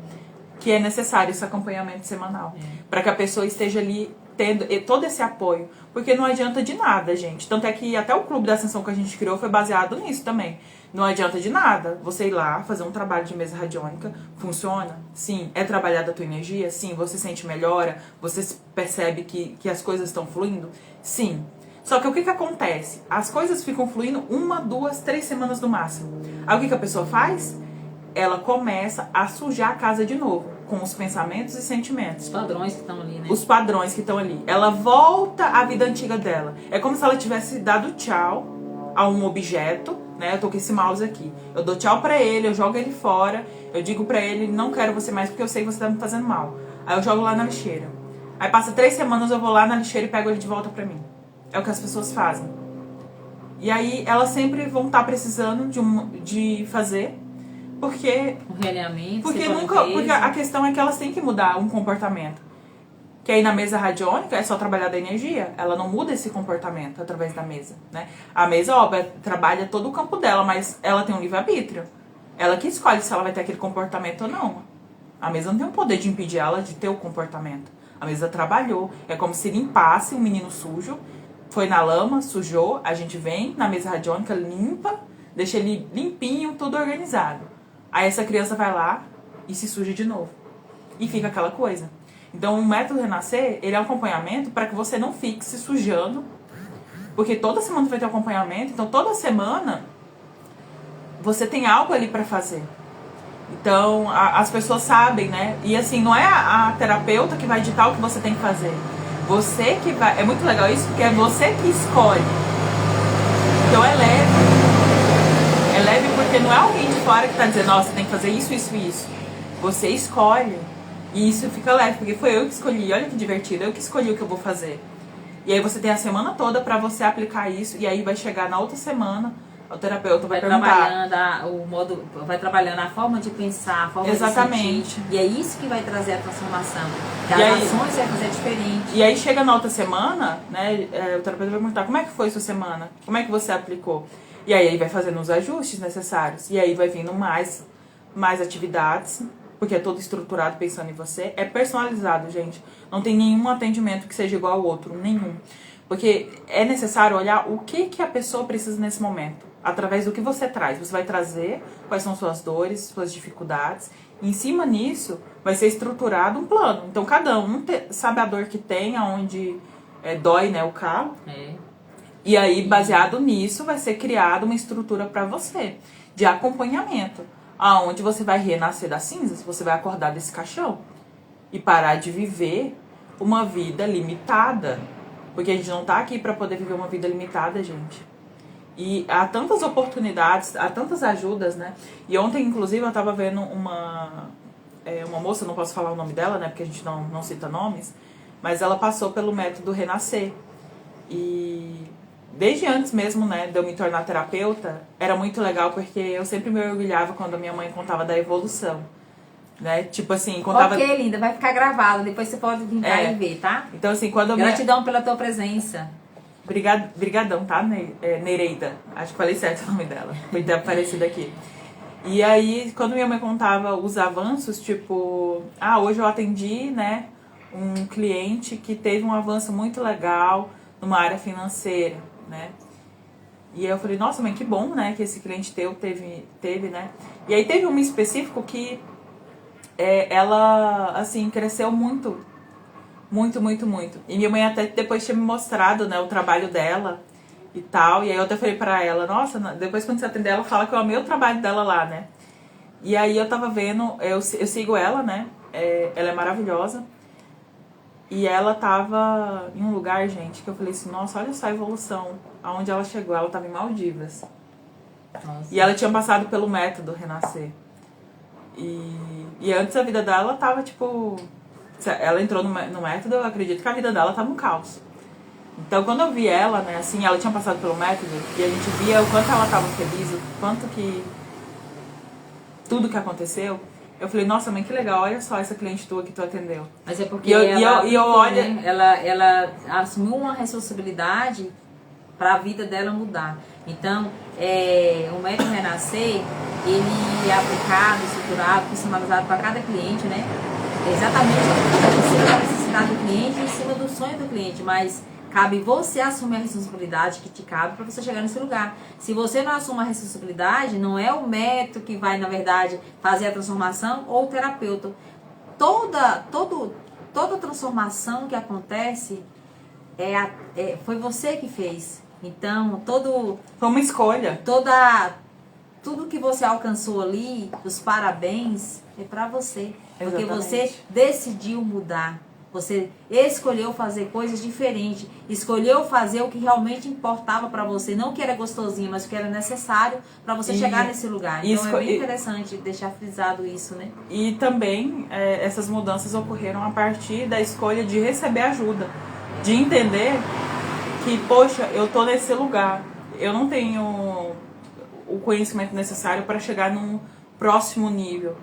que é necessário esse acompanhamento semanal. Para que a pessoa esteja ali tendo todo esse apoio. Porque não adianta de nada, gente. Tanto é que até o Clube da Ascensão que a gente criou foi baseado nisso também. Não adianta de nada você ir lá, fazer um trabalho de mesa radiônica. Funciona? Sim. É trabalhada a tua energia? Sim. Você sente melhora? Você percebe que as coisas estão fluindo? Sim. Só que o que acontece? As coisas ficam fluindo 1, 2, 3 semanas no máximo. Aí o que a pessoa faz? Ela começa a sujar a casa de novo, com os pensamentos e sentimentos. Os padrões que estão ali, né? Os padrões que estão ali. Ela volta à vida antiga dela. É como se ela tivesse dado tchau a um objeto, né? Eu tô com esse mouse aqui. Eu dou tchau pra ele, eu jogo ele fora. Eu digo pra ele, não quero você mais porque eu sei que você tá me fazendo mal. Aí eu jogo lá na lixeira. Aí passa 3 semanas, eu vou lá na lixeira e pego ele de volta pra mim. É o que as pessoas fazem. E aí elas sempre vão estar precisando de fazer, porque... Um realinhamento. Porque a questão é que elas têm que mudar um comportamento. Que aí na mesa radiônica é só trabalhar da energia. Ela não muda esse comportamento através da mesa, né? A mesa, ó, trabalha todo o campo dela, mas ela tem um livre-arbítrio. Ela que escolhe se ela vai ter aquele comportamento ou não. A mesa não tem o poder de impedir ela de ter o comportamento. A mesa trabalhou. É como se limpasse um menino sujo, foi na lama, sujou, a gente vem na mesa radiônica, limpa, deixa ele limpinho, tudo organizado. Aí essa criança vai lá e se suja de novo. E fica aquela coisa. Então, o método Renascer, ele é um acompanhamento para que você não fique se sujando, porque toda semana vai ter acompanhamento, então toda semana você tem algo ali para fazer. Então, as pessoas sabem, né? E assim, não é a terapeuta que vai ditar o que você tem que fazer. Você que vai... É muito legal isso, porque é você que escolhe. Então, é leve. É leve porque não é alguém de fora que tá dizendo, nossa, você tem que fazer isso, isso e isso. Você escolhe. E isso fica leve, porque foi eu que escolhi. Olha que divertido, eu que escolhi o que eu vou fazer. E aí você tem a semana toda pra você aplicar isso. E aí vai chegar na outra semana, o terapeuta vai perguntar. Vai trabalhando a forma de pensar, a forma exatamente. de sentir. E é isso que vai trazer a transformação. E as ações vai fazer diferente. E aí chega na outra semana, né? O terapeuta vai perguntar, como é que foi sua semana? Como é que você aplicou? E aí ele vai fazendo os ajustes necessários. E aí vai vindo mais atividades. Porque é todo estruturado pensando em você. É personalizado, gente. Não tem nenhum atendimento que seja igual ao outro. Nenhum. Porque é necessário olhar o que a pessoa precisa nesse momento. Através do que você traz. Você vai trazer quais são suas dores, suas dificuldades. E em cima nisso, vai ser estruturado um plano. Então, cada um sabe a dor que tem, aonde dói, né, o calo. E aí, baseado nisso, vai ser criada uma estrutura para você. De acompanhamento. Aonde você vai renascer das cinzas, você vai acordar desse caixão e parar de viver uma vida limitada. Porque a gente não tá aqui para poder viver uma vida limitada, gente. E há tantas oportunidades, há tantas ajudas, né? E ontem, inclusive, eu tava vendo uma moça, não posso falar o nome dela, né? Porque a gente não cita nomes. Mas ela passou pelo método Renascer. E... desde antes mesmo, né, de eu me tornar terapeuta, era muito legal porque eu sempre me orgulhava quando a minha mãe contava da evolução, né? Tipo assim, contava... Ok, linda, vai ficar gravado, depois você pode vir cá e ver, tá? Então assim, quando eu... Gratidão pela tua presença. Brigadão, tá, Nereida? Acho que falei certo o nome dela, foi até aparecido aqui. E aí, quando minha mãe contava os avanços, tipo... hoje eu atendi, né, um cliente que teve um avanço muito legal numa área financeira, né? E aí eu falei, nossa, mãe, que bom, né, que esse cliente teve, né? E aí teve uma específico que ela, assim, cresceu muito. Muito, muito, muito. E minha mãe até depois tinha me mostrado, né, o trabalho dela e tal. E aí eu até falei pra ela, nossa, depois quando você atender ela, fala que eu amei o trabalho dela lá, né? E aí eu tava vendo, eu sigo ela, né? Ela é maravilhosa. E ela tava em um lugar, gente, que eu falei assim, nossa, olha só a evolução. Aonde ela chegou, ela tava em Maldivas. Nossa. E ela tinha passado pelo método Renascer. E antes a vida dela tava, tipo... Ela entrou no método, eu acredito que a vida dela tava um caos. Então, quando eu vi ela, né, assim, ela tinha passado pelo método, e a gente via o quanto ela tava feliz, o quanto que... tudo que aconteceu... Eu falei, nossa, mãe, que legal, olha só essa cliente tua que tu atendeu. Mas é porque ela assumiu uma responsabilidade para a vida dela mudar. Então, o método Renascer, ele é aplicado, estruturado, personalizado para cada cliente, né? Exatamente em cima da necessidade do cliente, em cima do sonho do cliente, mas cabe você assumir a responsabilidade que te cabe para você chegar nesse lugar. Se você não assume a responsabilidade, não é o método que vai, na verdade, fazer a transformação ou o terapeuta. Toda transformação que acontece foi você que fez. Então, foi uma escolha. Tudo que você alcançou ali, os parabéns, é para você. Porque Exatamente. você decidiu mudar. Você escolheu fazer coisas diferentes. Escolheu fazer o que realmente importava para você. Não o que era gostosinho, mas o que era necessário para você chegar nesse lugar. Então é bem interessante deixar frisado isso, né? E também essas mudanças ocorreram a partir da escolha de receber ajuda. De entender que, poxa, eu tô nesse lugar. Eu não tenho o conhecimento necessário para chegar num próximo nível.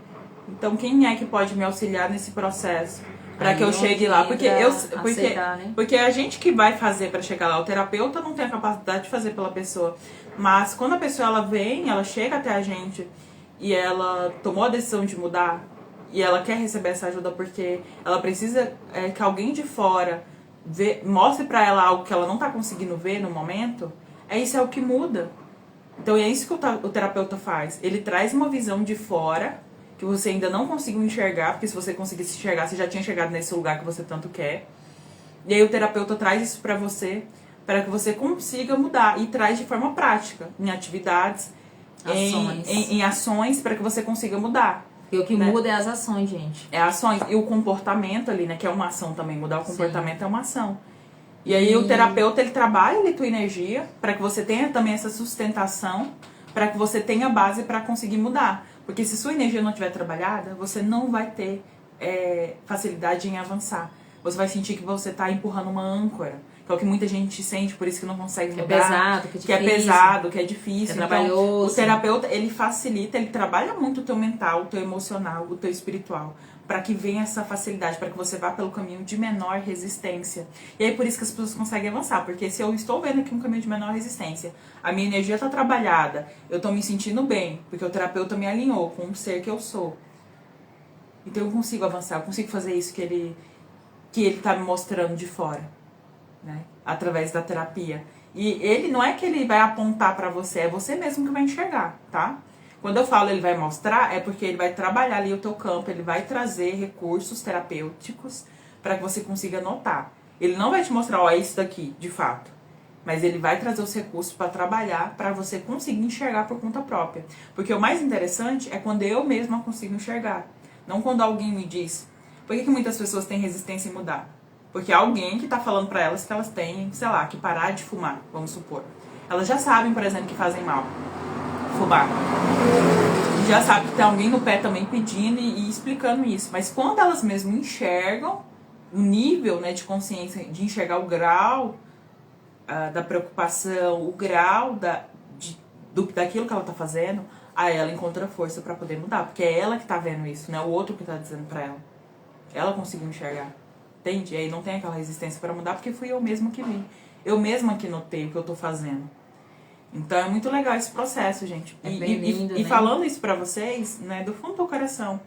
Então, quem é que pode me auxiliar nesse processo? Pra que eu chegue lá. Porque a gente que vai fazer pra chegar lá, o terapeuta não tem a capacidade de fazer pela pessoa. Mas quando a pessoa ela vem, ela chega até a gente e ela tomou a decisão de mudar e ela quer receber essa ajuda porque ela precisa que alguém de fora mostre pra ela algo que ela não tá conseguindo ver no momento, isso é o que muda. Então é isso que o terapeuta faz. Ele traz uma visão de fora que você ainda não conseguiu enxergar, porque se você conseguisse enxergar, você já tinha chegado nesse lugar que você tanto quer. E aí o terapeuta traz isso pra você, para que você consiga mudar. E traz de forma prática, em atividades, em ações, para que você consiga mudar. Porque o que muda é as ações, gente. É ações. E o comportamento ali, né, que é uma ação também. Mudar o comportamento é uma ação. E aí o terapeuta, ele trabalha ali tua energia, para que você tenha também essa sustentação, para que você tenha base para conseguir mudar. Porque se sua energia não estiver trabalhada, você não vai ter facilidade em avançar. Você vai sentir que você está empurrando uma âncora. Que é o que muita gente sente, por isso que não consegue mudar. Que é pesado, que é difícil. Que é pesado, que é difícil. Que é trabalhoso. Então, o terapeuta, ele facilita, ele trabalha muito o teu mental, o teu emocional, o teu espiritual. Para que venha essa facilidade, para que você vá pelo caminho de menor resistência. E aí por isso que as pessoas conseguem avançar. Porque se eu estou vendo aqui um caminho de menor resistência, a minha energia está trabalhada, eu estou me sentindo bem, porque o terapeuta me alinhou com o ser que eu sou. Então eu consigo avançar, eu consigo fazer isso que ele está me mostrando de fora, né? Através da terapia. E ele não é que ele vai apontar para você, é você mesmo que vai enxergar, tá? Quando eu falo ele vai mostrar, é porque ele vai trabalhar ali o teu campo, ele vai trazer recursos terapêuticos para que você consiga notar. Ele não vai te mostrar, ó, é isso daqui, de fato. Mas ele vai trazer os recursos para trabalhar, para você conseguir enxergar por conta própria. Porque o mais interessante é quando eu mesma consigo enxergar. Não quando alguém me diz. Por que muitas pessoas têm resistência em mudar? Porque alguém que tá falando para elas que elas têm, sei lá, que parar de fumar, vamos supor. Elas já sabem, por exemplo, que fazem mal. Fumar. Já sabe que tem alguém no pé também pedindo e explicando isso. Mas quando elas mesmo enxergam o nível, né, de consciência, de enxergar o grau da preocupação, o grau daquilo que ela tá fazendo, aí ela encontra força para poder mudar. Porque é ela que tá vendo isso, não é o outro que tá dizendo para ela. Ela conseguiu enxergar. Entende? E aí não tem aquela resistência para mudar, porque fui eu mesma que vi. Eu mesma que notei o que eu tô fazendo. Então é muito legal esse processo, gente. Bem lindo, e né? falando isso pra vocês, né, do fundo do coração,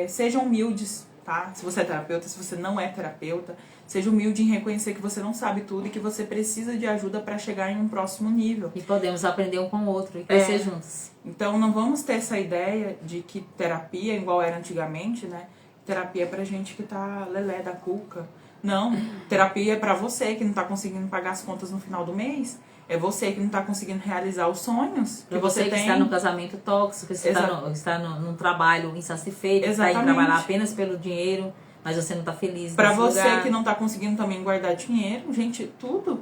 sejam humildes, tá? Se você é terapeuta, se você não é terapeuta, seja humilde em reconhecer que você não sabe tudo e que você precisa de ajuda para chegar em um próximo nível. E podemos aprender um com o outro e crescer juntos. Então não vamos ter essa ideia de que terapia, igual era antigamente, né? Terapia é pra gente que tá lelé da cuca. Não, terapia é pra você que não tá conseguindo pagar as contas no final do mês. É você que não tá conseguindo realizar os sonhos que você tem. Está no casamento tóxico, que você está num trabalho insatisfeito, que está indo Exatamente. trabalhar apenas pelo dinheiro, mas você não tá feliz Pra nesse você lugar. que não tá conseguindo também guardar dinheiro, gente, tudo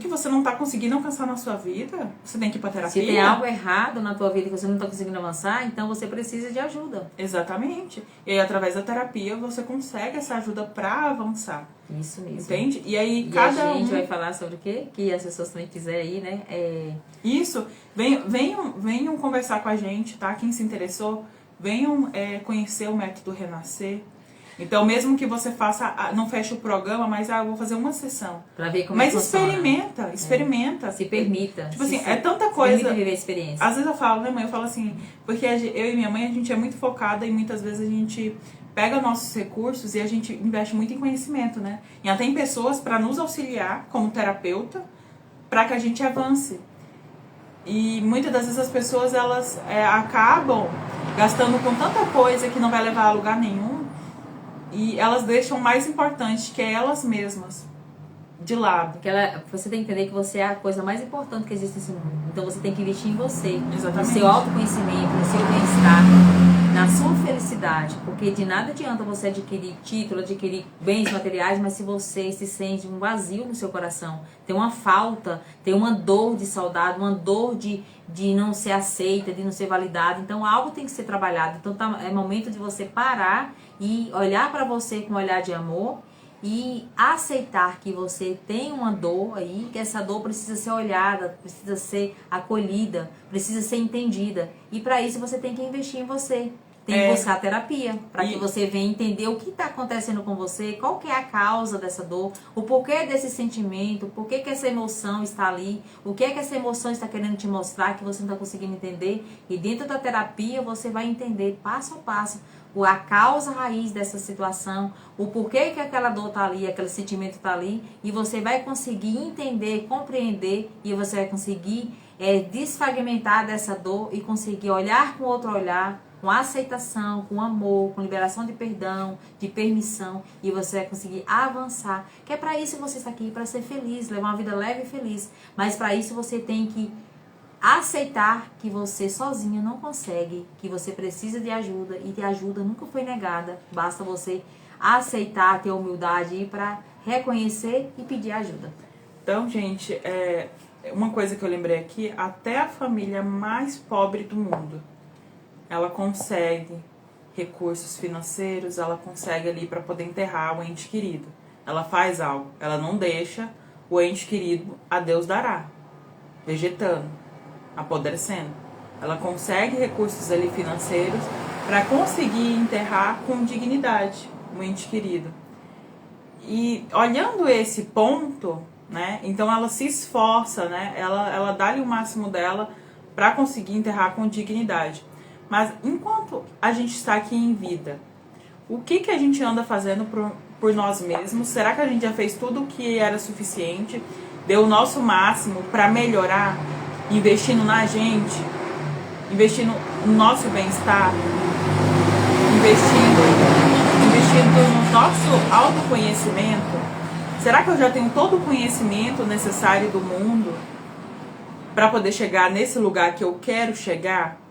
que você não tá conseguindo alcançar na sua vida, você tem que ir pra terapia. Se tem algo errado na tua vida que você não tá conseguindo avançar, então você precisa de ajuda. Exatamente. E aí, através da terapia, você consegue essa ajuda pra avançar. Isso mesmo. Entende? E aí, E a gente vai falar sobre o quê? Que as pessoas também quiserem aí, né? Isso. Venham conversar com a gente, tá? Quem se interessou, venham conhecer o método Renascer. Então, mesmo que você faça, não feche o programa, mas eu vou fazer uma sessão. Pra ver como mas funciona. experimenta. Se permita. Tipo assim, é tanta coisa. Se permita viver a experiência. Às vezes eu falo, né, mãe? Eu falo assim, porque eu e minha mãe, a gente é muito focada e muitas vezes a gente pega nossos recursos e a gente investe muito em conhecimento, né? E até em pessoas para nos auxiliar como terapeuta, para que a gente avance. E muitas das vezes as pessoas, elas acabam gastando com tanta coisa que não vai levar a lugar nenhum. E elas deixam o mais importante, que é elas mesmas, de lado. Porque você tem que entender que você é a coisa mais importante que existe nesse mundo. Então você tem que investir em você. Exatamente. No seu autoconhecimento, no seu bem-estar, na sua felicidade. Porque de nada adianta você adquirir título, adquirir bens materiais, mas se você se sente um vazio no seu coração, tem uma falta, tem uma dor de saudade, uma dor de não ser aceita, de não ser validada. Então algo tem que ser trabalhado. Então é momento de você parar e olhar para você com um olhar de amor e aceitar que você tem uma dor aí, que essa dor precisa ser olhada, precisa ser acolhida, precisa ser entendida. E para isso você tem que investir em você. tem que buscar terapia, para que você venha entender o que está acontecendo com você, qual que é a causa dessa dor, o porquê desse sentimento, o porquê que essa emoção está ali, o que é que essa emoção está querendo te mostrar que você não está conseguindo entender. E dentro da terapia você vai entender passo a passo a causa raiz dessa situação, o porquê que aquela dor está ali, aquele sentimento está ali, e você vai conseguir entender, compreender, e você vai conseguir desfragmentar dessa dor e conseguir olhar com outro olhar, com aceitação, com amor, com liberação de perdão, de permissão, e você vai conseguir avançar. Que é para isso que você está aqui, para ser feliz, levar uma vida leve e feliz. Mas para isso você tem que aceitar que você sozinho não consegue, que você precisa de ajuda, e de ajuda nunca foi negada. Basta você aceitar, ter humildade e ir para reconhecer e pedir ajuda. Então, gente, uma coisa que eu lembrei aqui, até a família mais pobre do mundo, ela consegue recursos financeiros, ela consegue ali para poder enterrar o ente querido. Ela faz algo, ela não deixa o ente querido a Deus dará, vegetando, apodrecendo. Ela consegue recursos ali financeiros para conseguir enterrar com dignidade o ente querido. E olhando esse ponto, né, então ela se esforça, né, ela dá-lhe o máximo dela para conseguir enterrar com dignidade. Mas enquanto a gente está aqui em vida, o que a gente anda fazendo por nós mesmos? Será que a gente já fez tudo o que era suficiente? Deu o nosso máximo para melhorar? Investindo na gente? Investindo no nosso bem-estar? Investindo no nosso autoconhecimento? Será que eu já tenho todo o conhecimento necessário do mundo para poder chegar nesse lugar que eu quero chegar?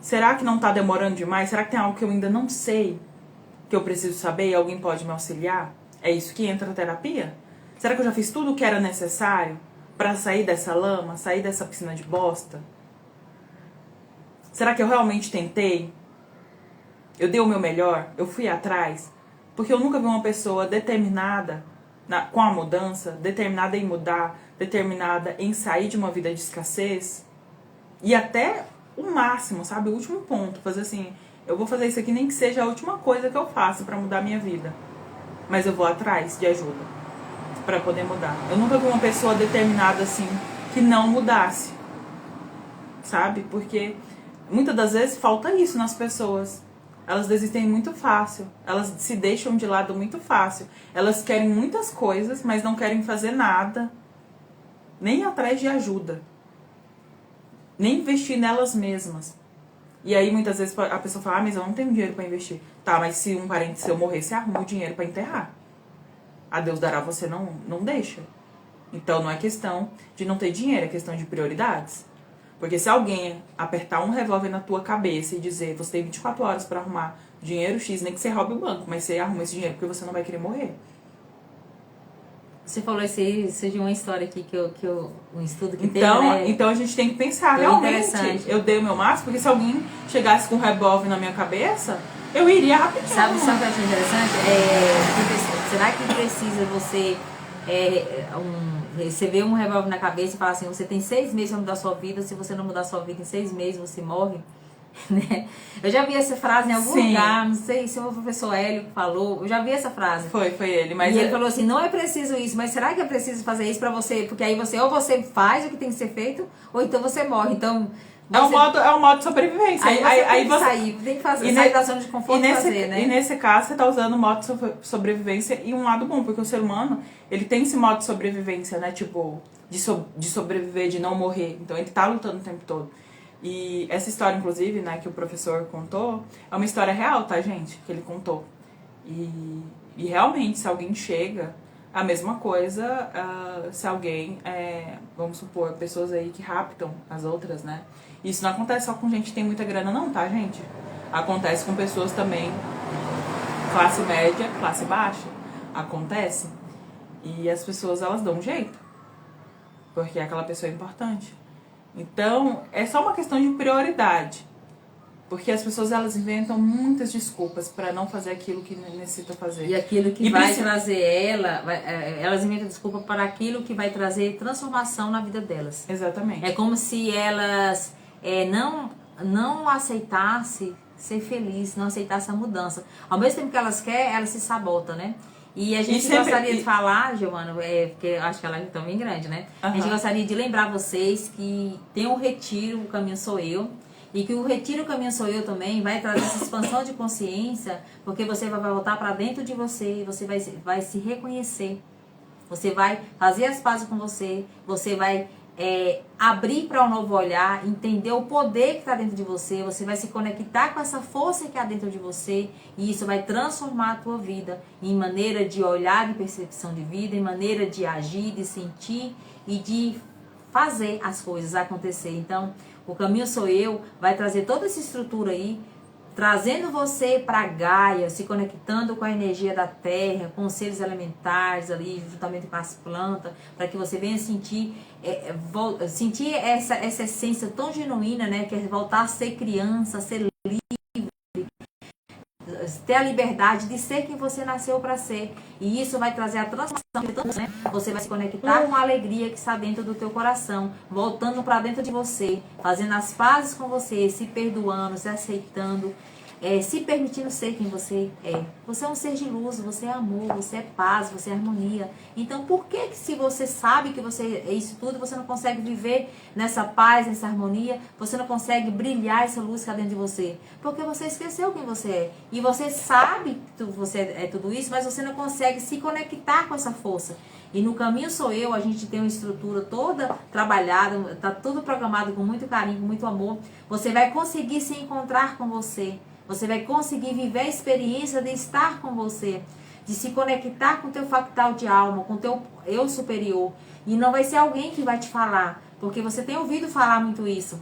Será que não está demorando demais? Será que tem algo que eu ainda não sei, que eu preciso saber e alguém pode me auxiliar? É isso que entra na terapia? Será que eu já fiz tudo o que era necessário para sair dessa lama, sair dessa piscina de bosta? Será que eu realmente tentei? Eu dei o meu melhor? Eu fui atrás? Porque eu nunca vi uma pessoa determinada com a mudança, determinada em mudar, determinada em sair de uma vida de escassez e até o máximo, sabe? O último ponto. Fazer assim, eu vou fazer isso aqui nem que seja a última coisa que eu faço para mudar a minha vida. Mas eu vou atrás de ajuda para poder mudar. Eu nunca vi uma pessoa determinada assim que não mudasse, sabe? Porque muitas das vezes falta isso nas pessoas. Elas desistem muito fácil. Elas se deixam de lado muito fácil. Elas querem muitas coisas, mas não querem fazer nada. Nem atrás de ajuda. Nem investir nelas mesmas. E aí muitas vezes a pessoa fala, mas eu não tenho dinheiro para investir. Tá, mas se um parente seu morrer, você arruma o dinheiro para enterrar. A Deus dará, você não deixa. Então não é questão de não ter dinheiro, é questão de prioridades. Porque se alguém apertar um revólver na tua cabeça e dizer, você tem 24 horas para arrumar dinheiro X, nem que você roube o banco, mas você arruma esse dinheiro porque você não vai querer morrer. Você falou isso de uma história aqui um estudo que então, teve, né? Então a gente tem que pensar, foi realmente, eu dei o meu máximo, porque se alguém chegasse com um revólver na minha cabeça, eu iria rapidinho. Sabe o que eu acho interessante? Será que precisa você receber um revólver na cabeça e falar assim, você tem 6 meses para mudar a sua vida, se você não mudar a sua vida em 6 meses, você morre? Né? Eu já vi essa frase em algum lugar, não sei se foi o professor Hélio que falou, eu já vi essa frase. Foi ele. Mas ele falou assim, não é preciso isso, mas será que é preciso fazer isso pra você? Porque aí ou você faz o que tem que ser feito, ou então você morre. Então, é um modo de sobrevivência. Aí você sair, tem que fazer, sair da zona de conforto e fazer, né? E nesse caso, você tá usando o modo de sobrevivência e um lado bom, porque o ser humano, ele tem esse modo de sobrevivência, né? Tipo, de sobreviver, de não morrer. Então, ele tá lutando o tempo todo. E essa história, inclusive, né, que o professor contou, é uma história real, tá, gente? Que ele contou. E realmente, se alguém chega, a mesma coisa, se alguém, vamos supor, pessoas aí que raptam as outras, né? Isso não acontece só com gente que tem muita grana, não, tá, gente? Acontece com pessoas também, classe média, classe baixa. Acontece. E as pessoas, elas dão um jeito. Porque aquela pessoa é importante. Então, é só uma questão de prioridade. Porque as pessoas, elas inventam muitas desculpas para não fazer aquilo que necessita fazer. E aquilo que vai trazer elas inventam desculpa para aquilo que vai trazer transformação na vida delas. Exatamente. É como se elas não não aceitasse ser feliz, não aceitasse a mudança. Ao mesmo tempo que elas querem, elas se sabotam, né? E a gente gostaria de falar, Giovana, porque eu acho que ela é tão bem grande, né? A gente gostaria de lembrar vocês que tem um retiro, o Caminho Sou Eu, e que o Retiro, o Caminho Sou Eu também vai trazer essa expansão de consciência, porque você vai voltar para dentro de você, você vai se reconhecer, você vai fazer as pazes com você, você vai abrir para um novo olhar, entender o poder que está dentro de você, você vai se conectar com essa força que há dentro de você, e isso vai transformar a tua vida em maneira de olhar e percepção de vida, em maneira de agir, de sentir e de fazer as coisas acontecer. Então, o Caminho Sou Eu vai trazer toda essa estrutura aí, trazendo você para Gaia, se conectando com a energia da terra, com os seres elementares ali, juntamente com as plantas, para que você venha sentir essa essência tão genuína, né, que é voltar a ser criança, ser livre, ter a liberdade de ser quem você nasceu para ser. E isso vai trazer a transformação, né? Você vai se conectar com a alegria que está dentro do teu coração, voltando para dentro de você, fazendo as pazes com você, se perdoando, se aceitando, se permitindo ser quem você é. Você é um ser de luz, você é amor, você é paz, você é harmonia. Então, por que se você sabe que você é isso tudo, você não consegue viver nessa paz, nessa harmonia? Você não consegue brilhar essa luz que está dentro de você? Porque você esqueceu quem você é. E você sabe que você é tudo isso, mas você não consegue se conectar com essa força. E no Caminho Sou Eu, a gente tem uma estrutura toda trabalhada, está tudo programado com muito carinho, com muito amor. Você vai conseguir se encontrar com você. Você vai conseguir viver a experiência de estar com você, de se conectar com o teu factal de alma, com o teu eu superior. E não vai ser alguém que vai te falar, porque você tem ouvido falar muito isso.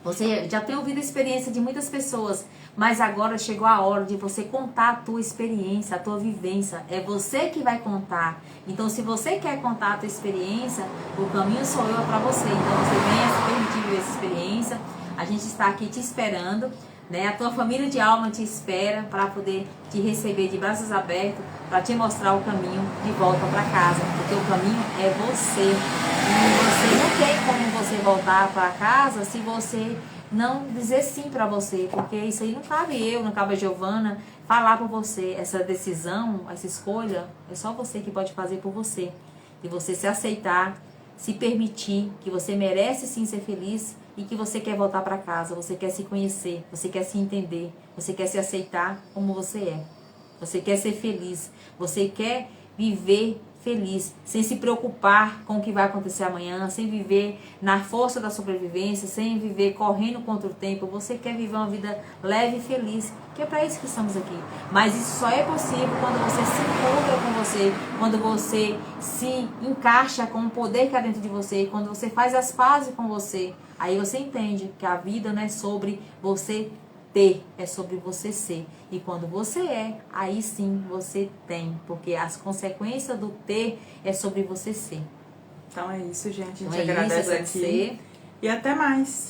Você já tem ouvido a experiência de muitas pessoas, mas agora chegou a hora de você contar a tua experiência, a tua vivência. É você que vai contar. Então, se você quer contar a tua experiência, o Caminho Sou Eu para você. Então, você venha se permitir viver essa experiência. A gente está aqui te esperando, né? A tua família de alma te espera para poder te receber de braços abertos, para te mostrar o caminho de volta para casa, porque o caminho é você. E você não tem como você voltar para casa se você não dizer sim para você, porque isso aí não cabe eu, não cabe a Giovana falar por você. Essa decisão, essa escolha, é só você que pode fazer por você. E você se aceitar, se permitir que você merece sim ser feliz e que você quer voltar para casa, você quer se conhecer, você quer se entender, você quer se aceitar como você é. Você quer ser feliz, você quer viver feliz, sem se preocupar com o que vai acontecer amanhã, sem viver na força da sobrevivência, sem viver correndo contra o tempo. Você quer viver uma vida leve e feliz, que é para isso que estamos aqui. Mas isso só é possível quando você se encontra com você, quando você se encaixa com o poder que há dentro de você, quando você faz as pazes com você. Aí você entende que a vida não é sobre você ter, é sobre você ser. E quando você é, aí sim você tem, porque as consequências do ter é sobre você ser. Então é isso, gente. A gente Então agradece aqui. E até mais.